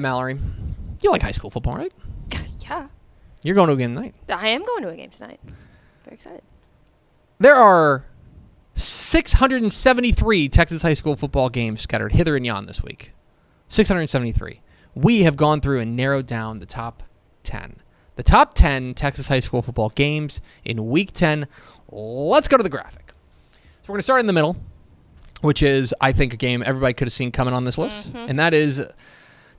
Mallory, you like high school football, right? Yeah. You're going to a game tonight. I am going to a game tonight. Very excited. There are 673 Texas high school football games scattered hither and yon this week. 673. We have gone through and narrowed down the top 10. The top 10 Texas high school football games in Week 10. Let's go to the graphic. So we're going to start in the middle, which is, I think, a game everybody could have seen coming on this list, and that is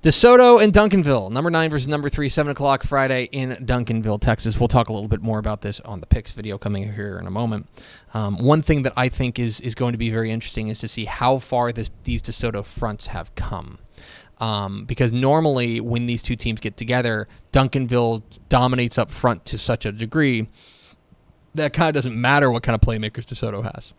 DeSoto and Duncanville, number 9 versus number 3, 7 o'clock Friday in Duncanville, Texas. We'll talk a little bit more about this on the picks video coming here in a moment. One thing that I think is going to be very interesting is to see how far these DeSoto fronts have come. Because normally when these two teams get together, Duncanville dominates up front to such a degree that kind of doesn't matter what kind of playmakers DeSoto has.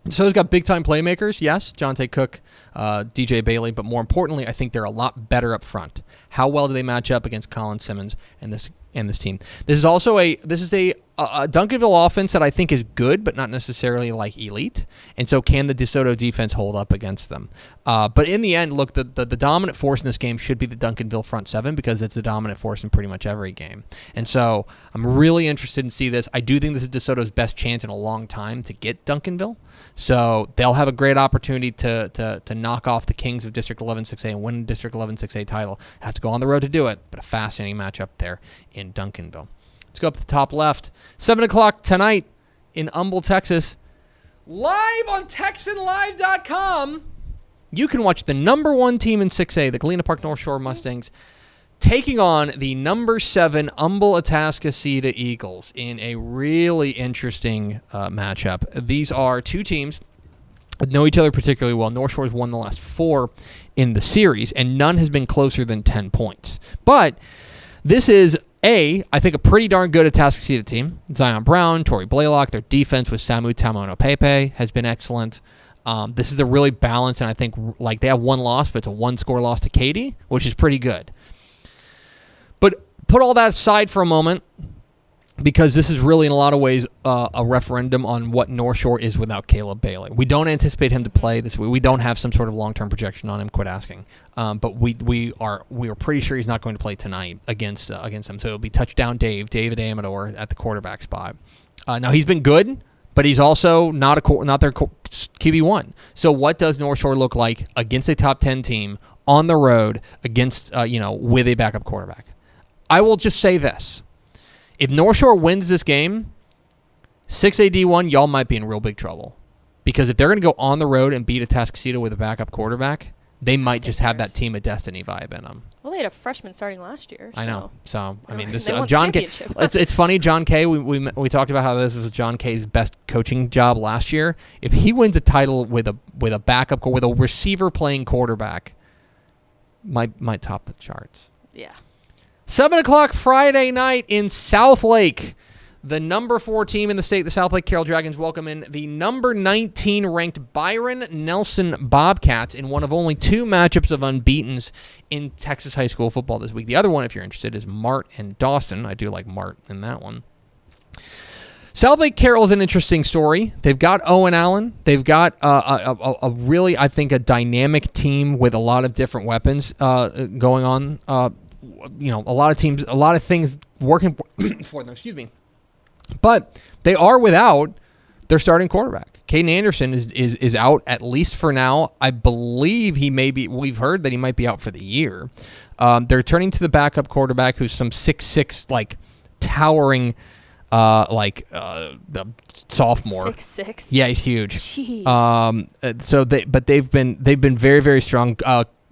DeSoto's got big-time playmakers, yes, Jonte Cook, DJ Bailey, but more importantly, I think they're a lot better up front. How well do they match up against Colin Simmons and this team? This is also a Duncanville offense that I think is good, but not necessarily like elite. And so can the DeSoto defense hold up against them? But in the end, look, the dominant force in this game should be the Duncanville front seven because it's the dominant force in pretty much every game. And so I'm really interested in see this. I do think this is DeSoto's best chance in a long time to get Duncanville. So they'll have a great opportunity to knock off the Kings of District 11 6A and win District 11 6A title. Have to go on the road to do it, but a fascinating matchup there in Duncanville. Let's go up to the top left. 7 o'clock tonight in Humble, Texas. Live on TexanLive.com. You can watch the number 1 team in 6A, the Galena Park North Shore Mustangs, taking on the number 7 Humble Atascocita Eagles in a really interesting matchup. These are two teams that know each other particularly well. North Shore's won the last 4 in the series, and none has been closer than 10 points. But this is I think a pretty darn good Atascocita team. Zion Brown, Torrey Blaylock, their defense with Samu Tamono Pepe has been excellent. This is a really balanced, and I think like they have one loss, but it's a 1-score loss to Katy, which is pretty good. But put all that aside for a moment, because this is really in a lot of ways a referendum on what North Shore is without Caleb Bailey. We don't anticipate him to play this week. We don't have some sort of long-term projection on him. Quit asking. But we are pretty sure he's not going to play tonight against them. So it'll be touchdown David Amador at the quarterback spot. Now he's been good, but he's also not their QB1. So what does North Shore look like against a top 10 team on the road against with a backup quarterback? I will just say this. If North Shore wins this game, 6AD1, y'all might be in real big trouble. Because if they're going to go on the road and beat Atascocita with a backup quarterback, they might just have that team of destiny vibe in them. Well, they had a freshman starting last year. I know. So, I mean, this won John K. championship. It's funny, John K. We talked about how this was John K.'s best coaching job last year. If he wins a title with a backup, with a receiver playing quarterback, might top the charts. Yeah. 7 o'clock Friday night in South Lake. The number 4 team in the state, the South Lake Carroll Dragons, welcome in the number 19 ranked Byron Nelson Bobcats in one of only 2 matchups of unbeatens in Texas high school football this week. The other one, if you're interested, is Mart and Dawson. I do like Mart in that one. South Lake Carroll is an interesting story. They've got Owen Allen. They've got a really, I think, a dynamic team with a lot of different weapons going on. A lot of teams, a lot of things working for them. Excuse me. But they are without their starting quarterback. Caden Anderson is out, at least for now. I believe we've heard that he might be out for the year. They're turning to the backup quarterback, who's some 6'6", like, towering, the sophomore. 6'6". Yeah, he's huge. Jeez. They've been very, very strong.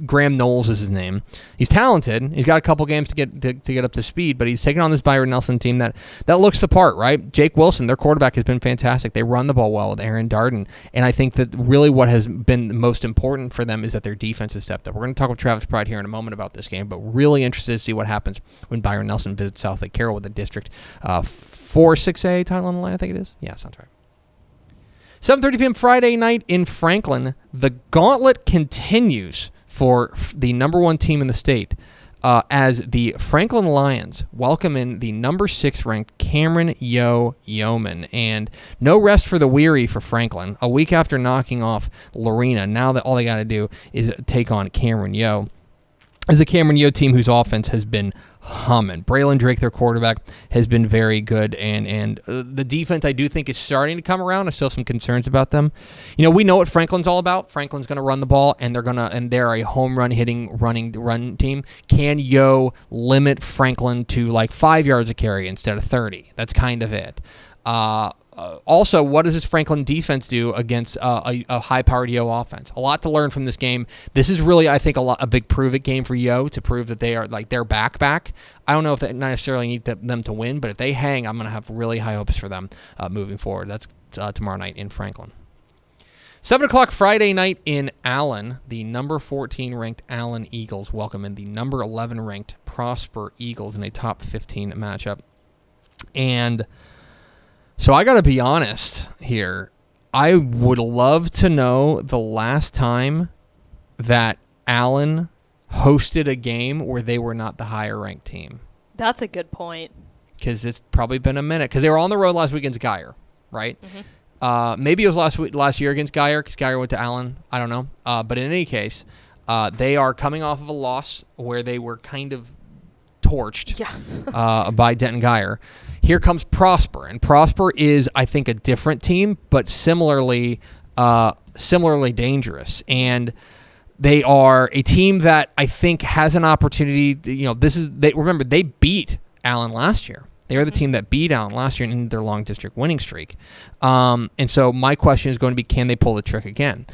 Graham Knowles is his name. He's talented. He's got a couple games to get up to speed, but he's taken on this Byron Nelson team that looks the part, right? Jake Wilson, their quarterback, has been fantastic. They run the ball well with Aaron Darden, and I think that really what has been most important for them is that their defense has stepped up. We're going to talk with Travis Pride here in a moment about this game, but really interested to see what happens when Byron Nelson visits South Lake Carroll with a District 4 6A title on the line, I think it is. Yeah, sounds right. 7:30 p.m. Friday night in Franklin. The gauntlet continues for the number 1 team in the state as the Franklin Lions welcome in the number 6 ranked Cameron Yeoman. And no rest for the weary for Franklin. A week after knocking off Lorena, now that all they got to do is take on Cameron Yo. is a Cameron Yo team whose offense has been humming. Braylon Drake, their quarterback, has been very good, and the defense I do think is starting to come around. I still have some concerns about them. We know what Franklin's all about. Franklin's going to run the ball, and they're a home run hitting run team. Can Yo limit Franklin to like 5 yards a carry instead of 30? That's kind of it. Also, what does this Franklin defense do against a high-powered Yo offense? A lot to learn from this game. This is really, I think, a big prove-it game for Yo to prove that they are like they're back. I don't know if they necessarily need them to win, but if they hang, I'm going to have really high hopes for them moving forward. That's tomorrow night in Franklin. 7 o'clock Friday night in Allen, the number 14 ranked Allen Eagles welcome in the number 11 ranked Prosper Eagles in a top 15 matchup. And so I got to be honest here. I would love to know the last time that Allen hosted a game where they were not the higher ranked team. That's a good point. Because it's probably been a minute. Because they were on the road last week against Geyer, right? Mm-hmm. Maybe it was last year against Geyer because Geyer went to Allen. I don't know. But in any case, they are coming off of a loss where they were kind of torched by Denton Geyer. Here comes Prosper, and Prosper is, I think, a different team, but similarly dangerous. And they are a team that I think has an opportunity. Remember they beat Allen last year. They are the team that beat Allen last year in their long district winning streak. And so my question is going to be, can they pull the trick again?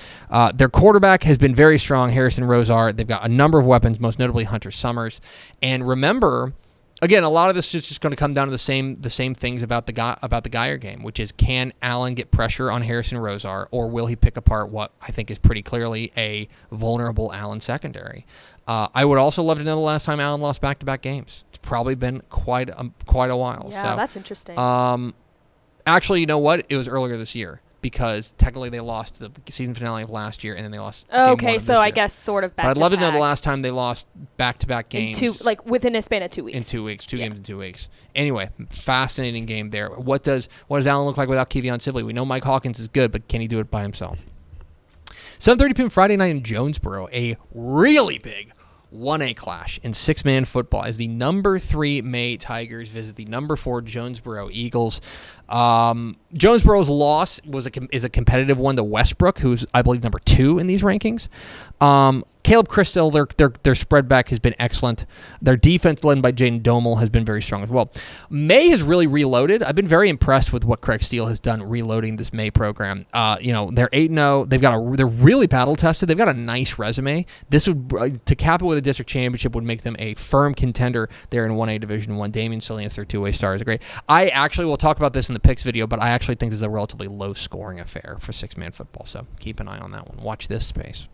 Their quarterback has been very strong, Harrison Rosar. They've got a number of weapons, most notably Hunter Summers. And remember, again, a lot of this is just going to come down to the same things about the Geyer game, which is, can Allen get pressure on Harrison Rosar, or will he pick apart what I think is pretty clearly a vulnerable Allen secondary? I would also love to know the last time Allen lost back-to-back games. It's probably been quite a while. Yeah, so, that's interesting. Actually, you know what? It was earlier this year, because technically they lost the season finale of last year, and then they lost game 1 okay, of so this I year. guess sort of back. But I'd love to know the last time they lost back-to-back games. Within a span of 2 weeks. In 2 weeks, two games in 2 weeks. Anyway, fascinating game there. What does Allen look like without Kevion Sibley? We know Mike Hawkins is good, but can he do it by himself? 7:30 p.m. Friday night in Jonesboro, a really big 1A clash in six-man football as the number 3 May Tigers visit the number 4 Jonesboro Eagles. Jonesboro's loss is a competitive one to Westbrook, who's, I believe, number 2 in these rankings. Caleb Christel, their spread back has been excellent. Their defense, led by Jaden Domel, has been very strong as well. May has really reloaded. I've been very impressed with what Craig Steele has done reloading this May program. They're 8-0. They're really battle tested. They've got a nice resume. This would, to cap it with a district championship, would make them a firm contender there in 1A Division 1. Damian Salinas, their 2-way star, is great. I actually will talk about this in the picks video, but I actually think this is a relatively low-scoring affair for six-man football, so keep an eye on that one. Watch this space.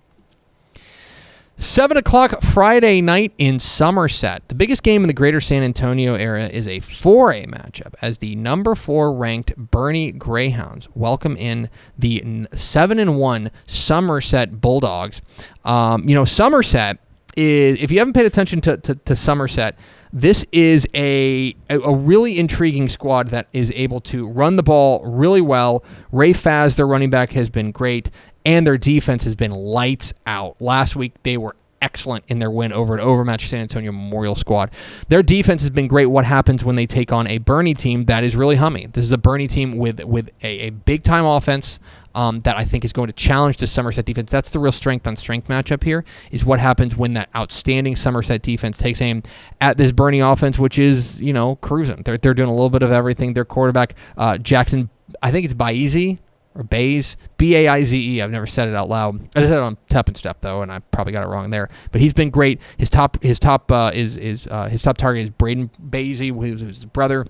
7 o'clock Friday night in Somerset. The biggest game in the greater San Antonio area is a 4A matchup as the number 4 ranked Bernie Greyhounds welcome in the 7-1 Somerset Bulldogs. Somerset is, if you haven't paid attention to Somerset, this is a really intriguing squad that is able to run the ball really well. Ray Faz, their running back, has been great, and their defense has been lights out. Last week, they were excellent in their win over an overmatched San Antonio Memorial squad. Their defense has been great. What happens when they take on a Bernie team that is really humming? This is a Bernie team with a big-time offense that I think is going to challenge the Somerset defense. That's the real strength-on-strength matchup here, is what happens when that outstanding Somerset defense takes aim at this Bernie offense, which is, cruising. They're doing a little bit of everything. Their quarterback, Jackson, I think it's Baize, or Baze, Baize. I've never said it out loud. I just said it on Tep and Step though, and I probably got it wrong there. But he's been great. His top target is Braden Baze, who's his brother.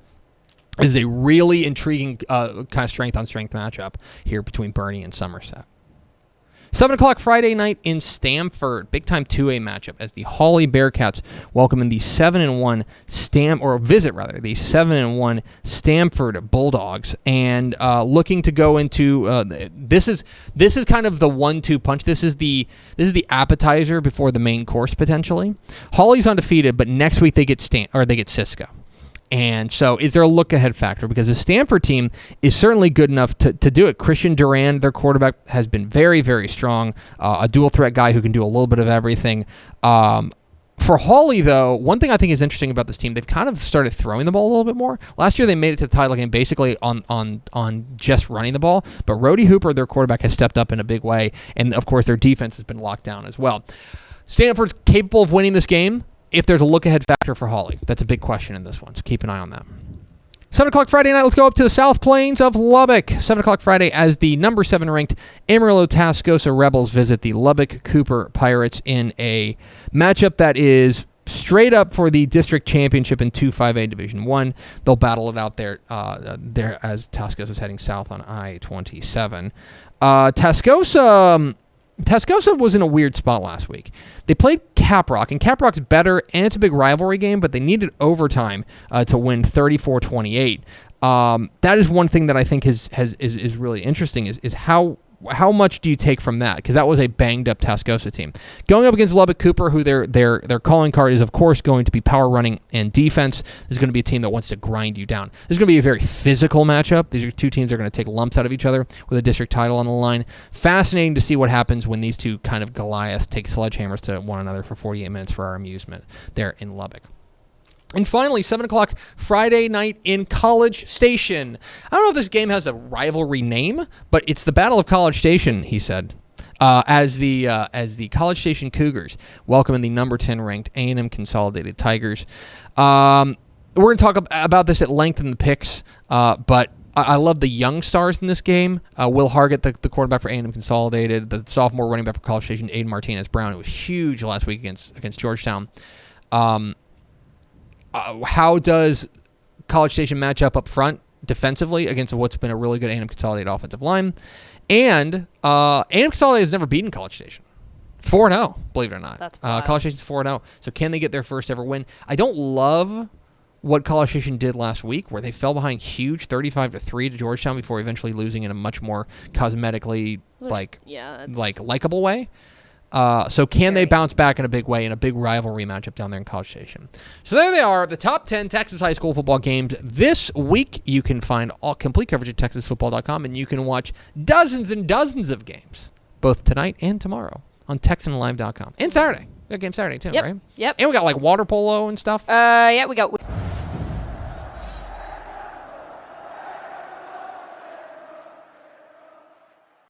This is a really intriguing kind of strength-on-strength matchup here between Bernie and Somerset. 7 o'clock Friday night in Stamford, big-time 2A matchup as the Hawley Bearcats welcome in the 7-1 the 7-1 Stamford Bulldogs, and looking to go into this is kind of the 1-2 punch. This is the appetizer before the main course potentially. Hawley's undefeated, but next week they get Cisco. And so is there a look-ahead factor? Because the Stanford team is certainly good enough to do it. Christian Duran, their quarterback, has been very, very strong. A dual-threat guy who can do a little bit of everything. For Hawley, though, one thing I think is interesting about this team, they've kind of started throwing the ball a little bit more. Last year, they made it to the title game basically on just running the ball, but Rhodey Hooper, their quarterback, has stepped up in a big way, and, of course, their defense has been locked down as well. Stanford's capable of winning this game if there's a look-ahead factor for Hawley. That's a big question in this one, so keep an eye on that. 7 o'clock Friday night, let's go up to the South Plains of Lubbock. 7 o'clock Friday as the number 7 ranked Amarillo-Tascosa Rebels visit the Lubbock-Cooper Pirates in a matchup that is straight up for the district championship in 2-5A Division 1. They'll battle it out there as Tascosa is heading south on I-27. Tascosa was in a weird spot last week. They played Caprock, and Caprock's better, and it's a big rivalry game, but they needed overtime to win 34-28. That is one thing that I think is really interesting is how much do you take from that? Because that was a banged-up Tascosa team. Going up against Lubbock Cooper, who their calling card is, of course, going to be power running and defense. This is going to be a team that wants to grind you down. This is going to be a very physical matchup. These are two teams that are going to take lumps out of each other with a district title on the line. Fascinating to see what happens when these two kind of Goliaths take sledgehammers to one another for 48 minutes for our amusement there in Lubbock. And finally, 7 o'clock Friday night in College Station. I don't know if this game has a rivalry name, but it's the Battle of College Station, he said, as the College Station Cougars welcoming the number 10 ranked A&M Consolidated Tigers. We're going to talk about this at length in the picks, but I love the young stars in this game. Will Hargett, the quarterback for A&M Consolidated, the sophomore running back for College Station, Aiden Martinez-Brown, who was huge last week against Georgetown. How does College Station match up front defensively against what's been a really good A&M Consolidated offensive line? And A&M Consolidated has never beaten College Station. 4-0, believe it or not. That's College Station's 4-0. So can they get their first ever win? I don't love what College Station did last week, where they fell behind huge 35-3 to Georgetown before eventually losing in a much more cosmetically likable way. So can they bounce back in a big way in a big rivalry matchup down there in College Station? So there they are, the top 10 Texas high school football games this week. You can find all complete coverage at texasfootball.com, and you can watch dozens and dozens of games, both tonight and tomorrow, on texanlive.com. And Saturday. We got game Saturday, too, right? Yep. And we got, water polo and stuff. We got